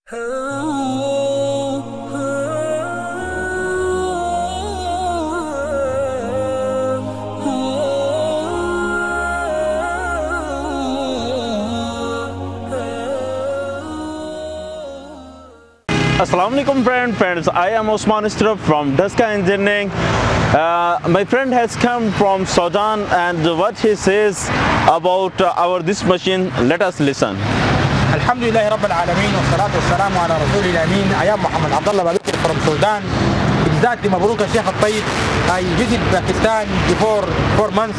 Assalamualaikum friends, I am Osman Istrof from Daska Engineering. My friend has come from Sudan, and what he says about this machine, let us listen. Alhamdulillah Rabbil Alameen wa salatu wa salamu ala Rasulil Ameen. I am Muhammad Abdullah Babakir from Sudan. Exactly, Mabruk Sheikh Al-Tayyib. I visit Pakistan before 4 months,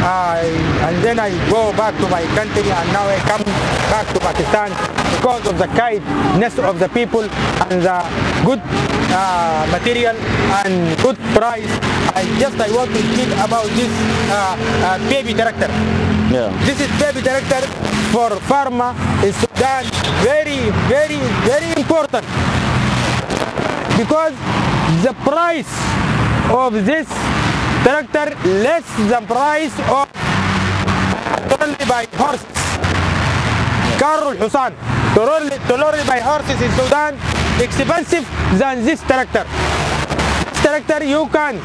and then I go back to my country, and now I come back to Pakistan because of the kindness of the people and the good material and good price. I want to speak about this baby tractor. Yeah. This is baby tractor for farmer in Sudan. Very, very, very important, because the price of this tractor less the price of totally by horses. Car Husan, totally by horses in Sudan, expensive than this tractor. This tractor you can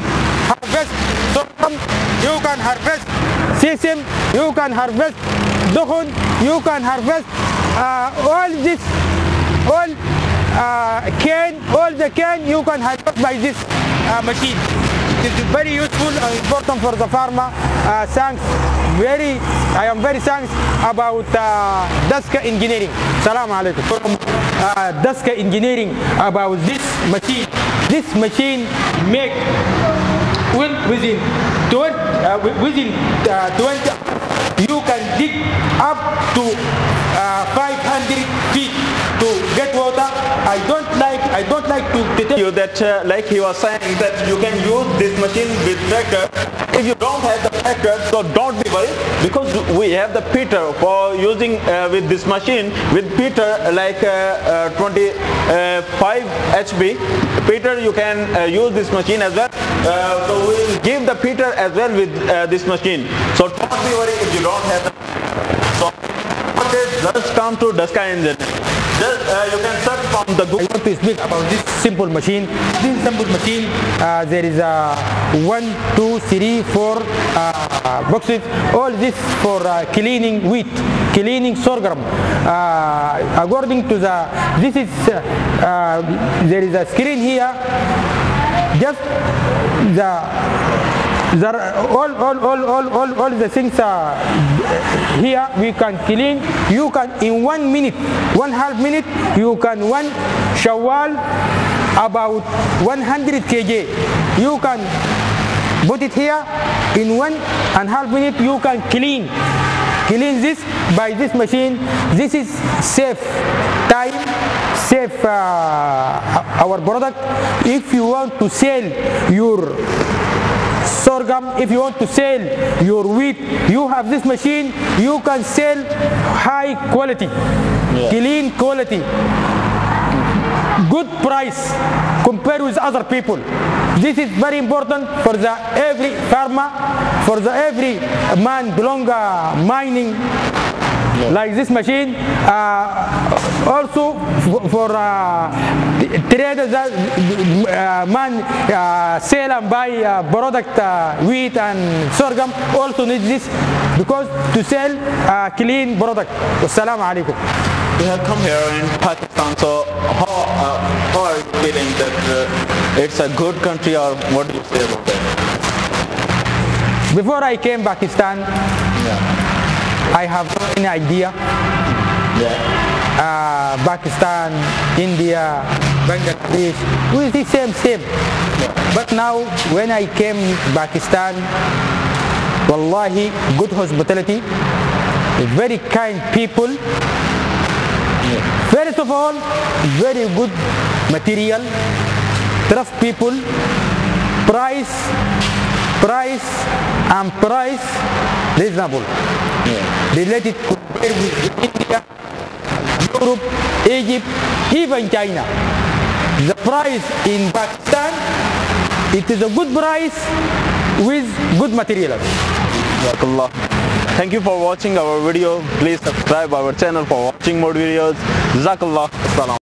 harvest sorghum, you can harvest sesame, you can harvest dukhun, you can harvest all the cane you can harvest by this machine. It is very useful and important for the farmer. I am very thanks about Daska Engineering. Salaam alaikum. From Daska Engineering about this machine. This machine make within 20 you can dig up to 500 feet to get water. I don't like to tell You that like he was saying that you can use this machine with tractor. If you don't have the tractor, so don't be worried, because we have the Peter for using with this machine. With Peter like 25 HP Peter, you can use this machine as well. So we will give the Peter as well with this machine. So don't be worried if you don't have the. So just come to Daska Engineering. You can search from the Google. I want to speak about this simple machine. This simple machine, there is 1, 2, 3, 4 boxes. All this for cleaning wheat, cleaning sorghum. According to there is a screen here. Just all the things here we can clean. You can in 1 minute, 1/2 minute, you can one shawal about 100 kg. You can put it here in 1.5 minute. You can clean this by this machine. This is save time, save our product. If you want to sell your sorghum, if you want to sell your wheat, you have this machine. You can sell high quality, clean quality, good price compared with other people. This is very important for every farmer, for every man belong mining. Like this machine, also for traders man sell and buy product wheat and sorghum also need this, because to sell clean product. Wassalamu alaikum. We have come here in Pakistan, so how are you feeling that it's a good country, or what do you say about that? Before I came Pakistan, I have any idea. Pakistan, India, Bangladesh, we the same. But now when I came Pakistan, wallahi, good hospitality, very kind people. First of all, very good material, trust people, price reasonable. Related compared with India, Europe, Egypt, even China. The price in Pakistan, it is a good price with good material. Thank you for watching our video. Please subscribe our channel for watching more videos. Jazakallah. Assalam.